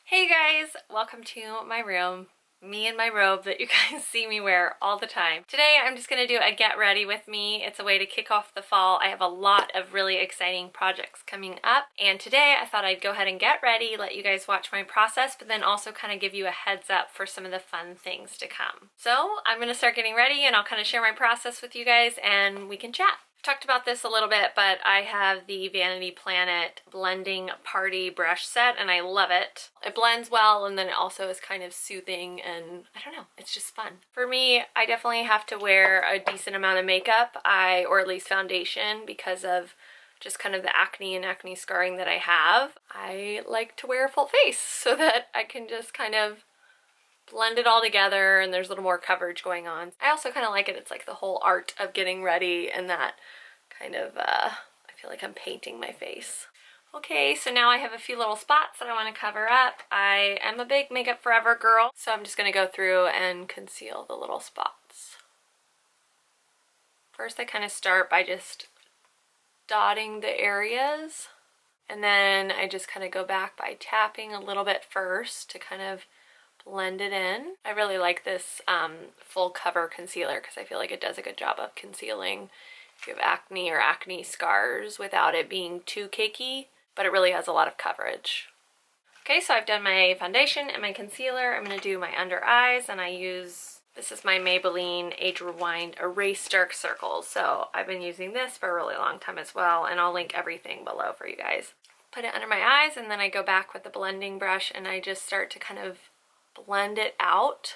Hey guys, welcome to my room. Me and my robe that you guys see me wear all the time. Today I'm just gonna do a get ready with me. It's a way to kick off the fall. I have a lot of really exciting projects coming up, and today I thought I'd go ahead and get ready, let you guys watch my process, but then also kind of give you a heads up for some of the fun things to come. So I'm gonna start getting ready and I'll kind of share my process with you guys and we can chat. Talked about this a little bit, but I have the Vanity Planet blending party brush set and I love it. It blends well and then it also is kind of soothing and I don't know, it's just fun. For me, I definitely have to wear a decent amount of makeup, or at least foundation, because of just kind of the acne and acne scarring that I have. I like to wear a full face so that I can just kind of blend it all together and there's a little more coverage going on. I also kind of like it. It's like the whole art of getting ready and that kind of, I feel like I'm painting my face. Okay, so now I have a few little spots that I want to cover up. I am a big Makeup Forever girl, so I'm just going to go through and conceal the little spots. First I kind of start by just dotting the areas, and then I just kind of go back by tapping a little bit first to kind of blend it in. I really like this full cover concealer because I feel like it does a good job of concealing if you have acne or acne scars without it being too cakey, but it really has a lot of coverage. Okay, so I've done my foundation and my concealer. I'm going to do my under eyes, and this is my Maybelline Age Rewind Erase Dark Circles. So I've been using this for a really long time as well, and I'll link everything below for you guys. Put it under my eyes, and then I go back with the blending brush and I just start to kind of blend it out.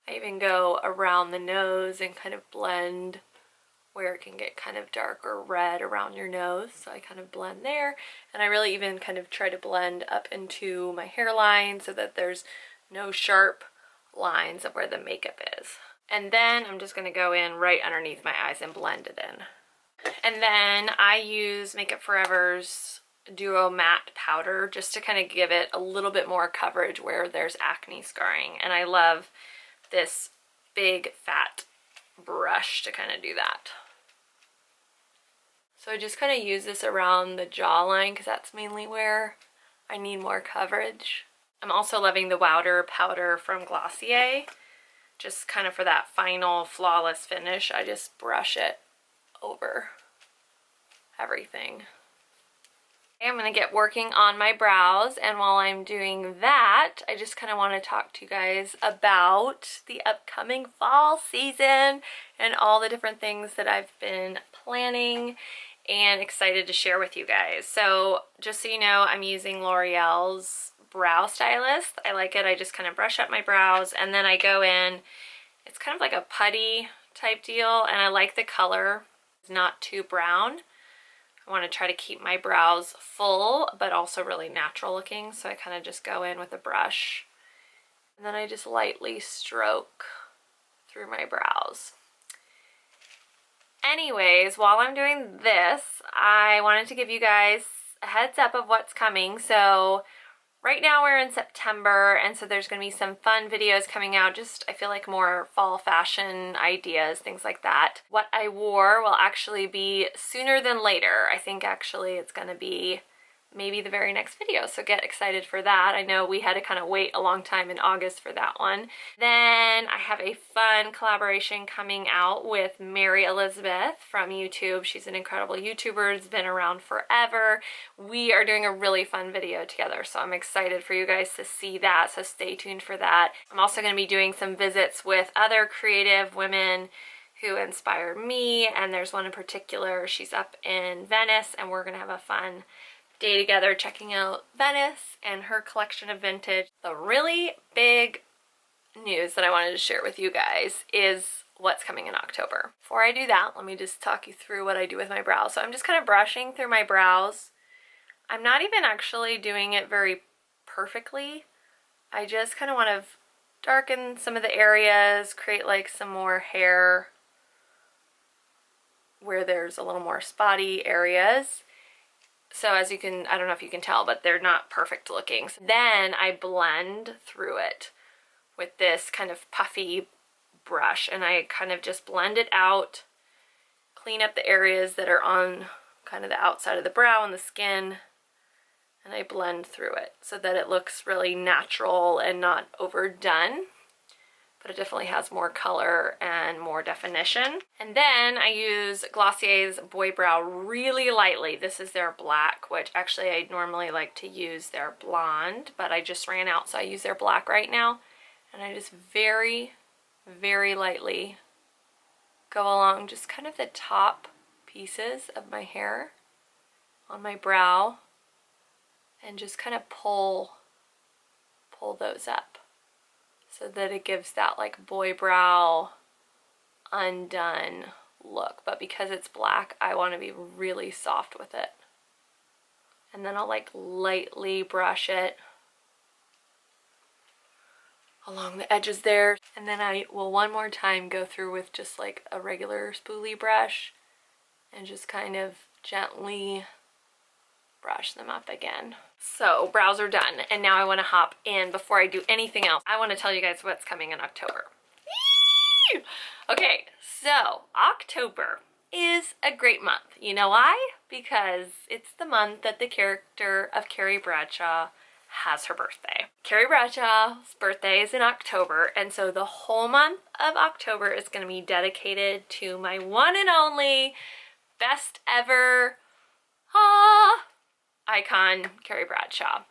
I even go around the nose and kind of blend where it can get kind of dark or red around your nose. So I kind of blend there, and I really even kind of try to blend up into my hairline so that there's no sharp lines of where the makeup is. And then I'm just going to go in right underneath my eyes and blend it in. And then I use Makeup Forever's Duo Matte Powder just to kind of give it a little bit more coverage where there's acne scarring. And I love this big fat brush to kind of do that. So I just kind of use this around the jawline because that's mainly where I need more coverage. I'm also loving the Wowder powder from Glossier, just kind of for that final flawless finish. I just brush it over everything. I'm going to get working on my brows, and while I'm doing that, I just kind of want to talk to you guys about the upcoming fall season and all the different things that I've been planning and excited to share with you guys. So just so you know, I'm using L'Oreal's Brow Stylist. I like it. I just kind of brush up my brows and then I go in. It's kind of like a putty type deal, and I like the color. It's not too brown. I want to try to keep my brows full but also really natural looking, so I kind of just go in with a brush and then I just lightly stroke through my brows. Anyways, while I'm doing this, I wanted to give you guys a heads up of what's coming. So right now we're in September, and so there's going to be some fun videos coming out, just I feel like more fall fashion ideas, things like that. What I wore will actually be sooner than later. I think actually it's going to be maybe the very next video, so get excited for that. I know we had to kind of wait a long time in August for that one. Then I have a fun collaboration coming out with Mary Elizabeth from YouTube. She's an incredible YouTuber, has been around forever. We are doing a really fun video together, so I'm excited for you guys to see that, so stay tuned for that. I'm also going to be doing some visits with other creative women who inspire me, and there's one in particular. She's up in Venice, and we're going to have a fun day together checking out Venice and her collection of vintage. The really big news that I wanted to share with you guys is what's coming in October. Before I do that, let me just talk you through what I do with my brows. So I'm just kind of brushing through my brows. I'm not even actually doing it very perfectly. I just kind of want to darken some of the areas, create like some more hair where there's a little more spotty areas. So as you can, I don't know if you can tell, but they're not perfect looking. So then I blend through it with this kind of puffy brush, and I kind of just blend it out, clean up the areas that are on kind of the outside of the brow and the skin, and I blend through it so that it looks really natural and not overdone. But it definitely has more color and more definition. And then I use Glossier's Boy Brow really lightly. This is their black, which actually I normally like to use their blonde, but I just ran out, so I use their black right now. And I just very, very lightly go along just kind of the top pieces of my hair on my brow and just kind of pull those up, so that it gives that like boy brow undone look. But because it's black, I want to be really soft with it. And then I'll like lightly brush it along the edges there. And then I will one more time go through with just like a regular spoolie brush and just kind of gently brush them up again. So brows are done, and now I want to hop in. Before I do anything else, I want to tell you guys what's coming in October. Okay, so October is a great month. You know why? Because it's the month that the character of Carrie Bradshaw has her birthday. Carrie Bradshaw's birthday is in October, and so the whole month of October is going to be dedicated to my one and only best ever icon, Carrie Bradshaw.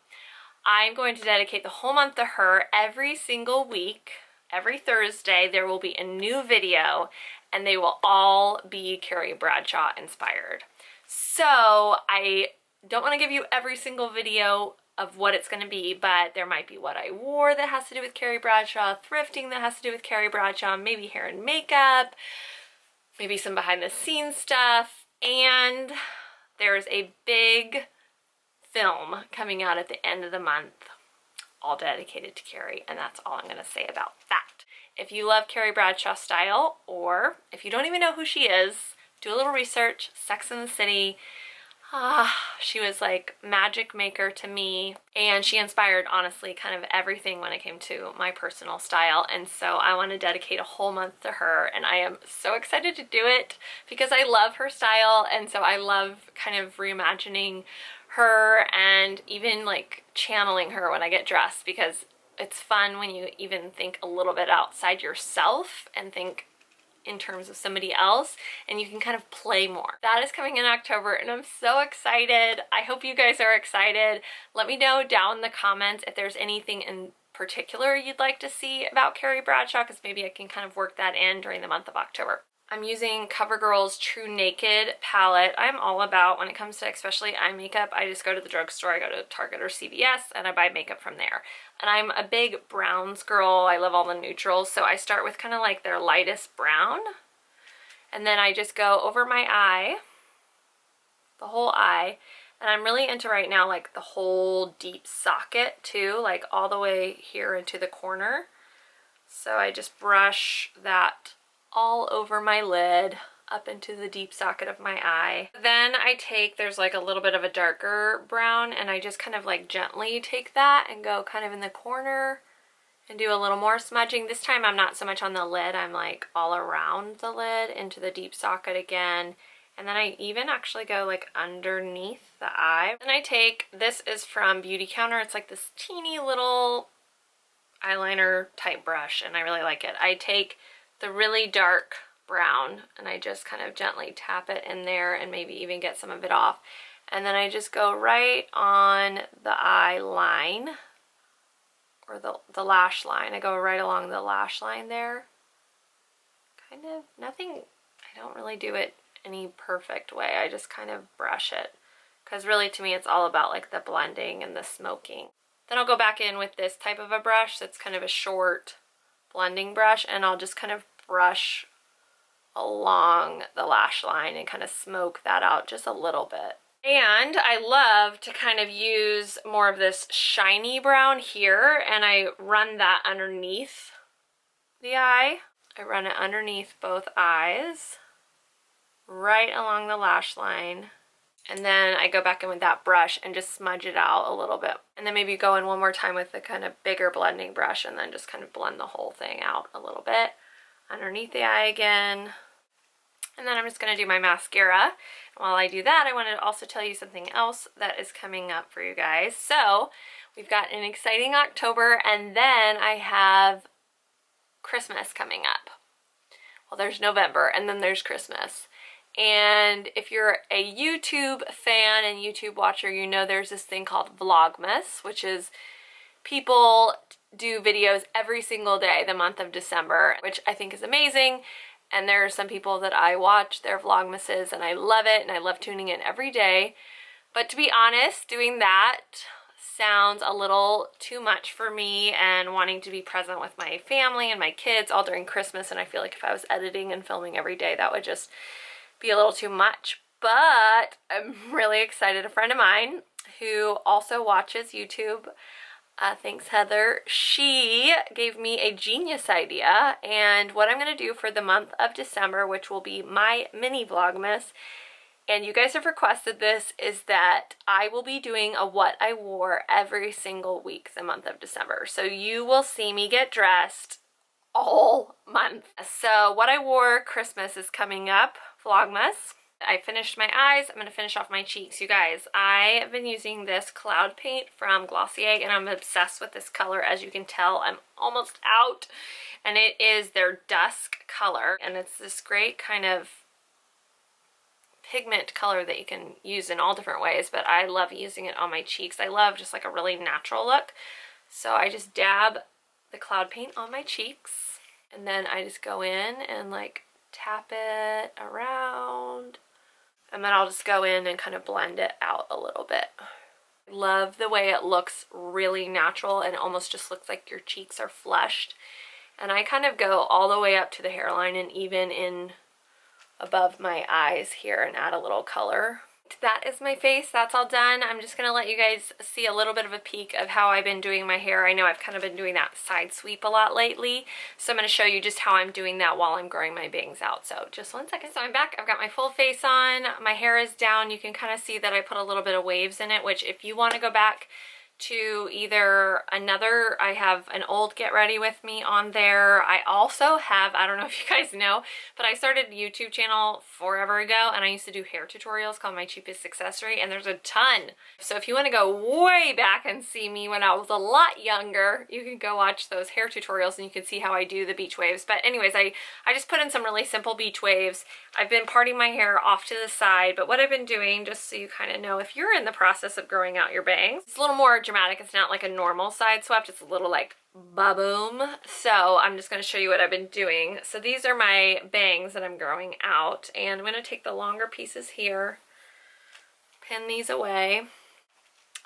I'm going to dedicate the whole month to her. Every single week, every Thursday, there will be a new video, and they will all be Carrie Bradshaw inspired. So I don't want to give you every single video of what it's going to be, but there might be what I wore that has to do with Carrie Bradshaw, thrifting that has to do with Carrie Bradshaw, maybe hair and makeup, maybe some behind the scenes stuff, and there's a big film coming out at the end of the month, all dedicated to Carrie, and that's all I'm going to say about that. If you love Carrie Bradshaw style, or if you don't even know who she is, do a little research. Sex and the City. She was like magic maker to me, and she inspired honestly kind of everything when it came to my personal style, and so I want to dedicate a whole month to her, and I am so excited to do it because I love her style, and so I love kind of reimagining her and even like channeling her when I get dressed, because it's fun when you even think a little bit outside yourself and think in terms of somebody else, and you can kind of play more. That is coming in October, and I'm so excited. I hope you guys are excited. Let me know down in the comments if there's anything in particular you'd like to see about Carrie Bradshaw, because maybe I can kind of work that in during the month of October. I'm using CoverGirl's True Naked palette. I'm all about, when it comes to especially eye makeup, I just go to the drugstore, I go to Target or CVS, and I buy makeup from there. And I'm a big browns girl. I love all the neutrals, so I start with kind of like their lightest brown. And then I just go over my eye, the whole eye. And I'm really into right now like the whole deep socket too, like all the way here into the corner. So I just brush that all over my lid, up into the deep socket of my eye. Then I take, there's like a little bit of a darker brown, and I just kind of like gently take that and go kind of in the corner and do a little more smudging. This time I'm not so much on the lid, I'm like all around the lid into the deep socket again. And then I even actually go like underneath the eye. And I take, this is from Beauty Counter, it's like this teeny little eyeliner type brush, and I really like it. I take the really dark brown and I just kind of gently tap it in there and maybe even get some of it off. And then I just go right on the eye line, or the lash line. I go right along the lash line there. Kind of nothing, I don't really do it any perfect way. I just kind of brush it, because really to me it's all about like the blending and the smoking. Then I'll go back in with this type of a brush that's kind of a short blending brush, and I'll just kind of brush along the lash line and kind of smoke that out just a little bit. And I love to kind of use more of this shiny brown here, and I run that underneath the eye. I run it underneath both eyes, right along the lash line. And then I go back in with that brush and just smudge it out a little bit. And then maybe go in one more time with the kind of bigger blending brush and then just kind of blend the whole thing out a little bit. Underneath the eye again. And then I'm just going to do my mascara. And while I do that, I wanted to also tell you something else that is coming up for you guys. So we've got an exciting October, and then I have Christmas coming up. Well, there's November, and then there's Christmas. And if you're a YouTube fan and YouTube watcher, you know there's this thing called Vlogmas, which is people do videos every single day the month of December, which I think is amazing. And there are some people that I watch their Vlogmases and I love it, and I love tuning in every day. But to be honest, doing that sounds a little too much for me, and wanting to be present with my family and my kids all during Christmas. And I feel like if I was editing and filming every day, that would just be a little too much. But I'm really excited. A friend of mine who also watches YouTube, thanks Heather, she gave me a genius idea. And what I'm going to do for the month of December, which will be my mini Vlogmas, and you guys have requested this, is that I will be doing a what I wore every single week the month of December. So you will see me get dressed all month. So what I wore Christmas is coming up, Vlogmas. I finished my eyes. I'm going to finish off my cheeks. You guys, I have been using this cloud paint from Glossier, and I'm obsessed with this color. As you can tell, I'm almost out, and it is their dusk color, and it's this great kind of pigment color that you can use in all different ways, but I love using it on my cheeks. I love just like a really natural look. So I just dab the cloud paint on my cheeks, and then I just go in and like tap it around, and then I'll just go in and kind of blend it out a little bit. I love the way it looks, really natural, and it almost just looks like your cheeks are flushed. And I kind of go all the way up to the hairline and even in above my eyes here and add a little color. That is my face. That's all done. I'm just going to let you guys see a little bit of a peek of how I've been doing my hair. I know I've kind of been doing that side sweep a lot lately, so I'm going to show you just how I'm doing that while I'm growing my bangs out. So just one second. So I'm back. I've got my full face on. My hair is down. You can kind of see that I put a little bit of waves in it, which if you want to go back to either another, I have an old Get Ready With Me on there. I also have, I don't know if you guys know, but I started a YouTube channel forever ago, and I used to do hair tutorials called My Cheapest Accessory, and there's a ton. So if you want to go way back and see me when I was a lot younger, you can go watch those hair tutorials and you can see how I do the beach waves. But anyways, I just put in some really simple beach waves. I've been parting my hair off to the side, but what I've been doing, just so you kind of know, if you're in the process of growing out your bangs, it's a little more dramatic. It's not like a normal side swept. It's a little like ba-boom. So I'm just going to show you what I've been doing. So these are my bangs that I'm growing out, and I'm going to take the longer pieces here, pin these away.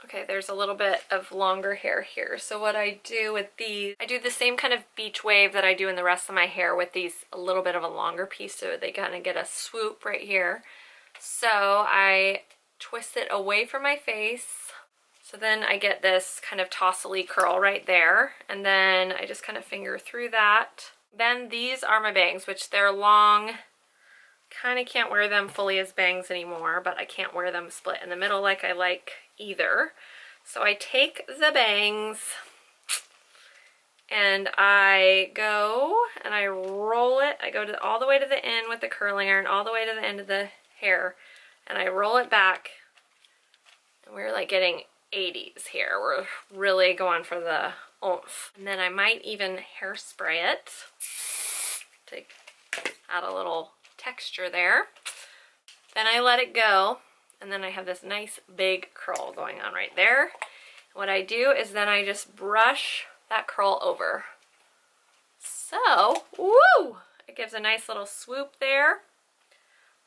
Okay, there's a little bit of longer hair here. So what I do with these, I do the same kind of beach wave that I do in the rest of my hair with these, a little bit of a longer piece, so they kind of get a swoop right here. So I twist it away from my face. So then I get this kind of tously curl right there, and then I just kind of finger through that. Then these are my bangs, which they're long. Kind of can't wear them fully as bangs anymore, but I can't wear them split in the middle like I like either. So I take the bangs and I go and I roll it. I go to all the way to the end with the curling iron, all the way to the end of the hair, and I roll it back. And we're like getting 80s here. We're really going for the oomph. And then I might even hairspray it to add a little texture there. Then I let it go, and then I have this nice big curl going on right there. What I do is then I just brush that curl over. So, woo! It gives a nice little swoop there,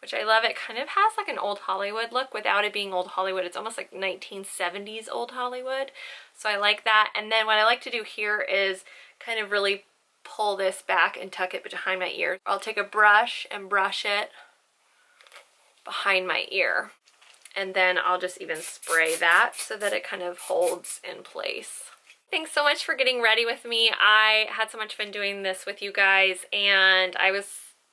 which I love. It kind of has like an old Hollywood look without it being old Hollywood. It's almost like 1970s old Hollywood. So I like that. And then what I like to do here is kind of really pull this back and tuck it behind my ear. I'll take a brush and brush it behind my ear. And then I'll just even spray that so that it kind of holds in place. Thanks so much for getting ready with me. I had so much fun doing this with you guys, and I was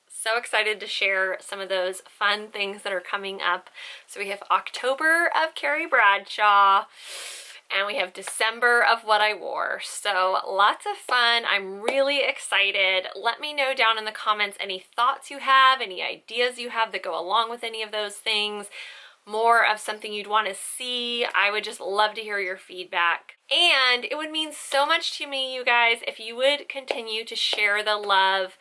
so excited to share some of those fun things that are coming up. So we have October of Carrie Bradshaw, and we have December of what I wore. So lots of fun. I'm really excited. Let me know down in the comments any thoughts you have, any ideas you have that go along with any of those things, more of something you'd want to see. I would just love to hear your feedback. And it would mean so much to me, you guys, if you would continue to share the love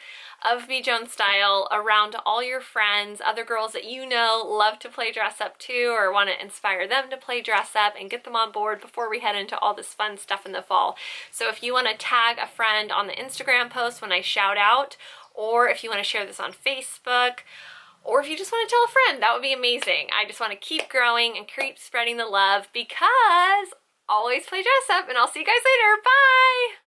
of Me Jones Style around to all your friends, other girls that you know love to play dress up too, or want to inspire them to play dress up, and get them on board before we head into all this fun stuff in the fall. So if you want to tag a friend on the Instagram post when I shout out, or if you want to share this on Facebook, or if you just want to tell a friend, that would be amazing. I just want to keep growing and keep spreading the love, because always play dress up, and I'll see you guys later. Bye!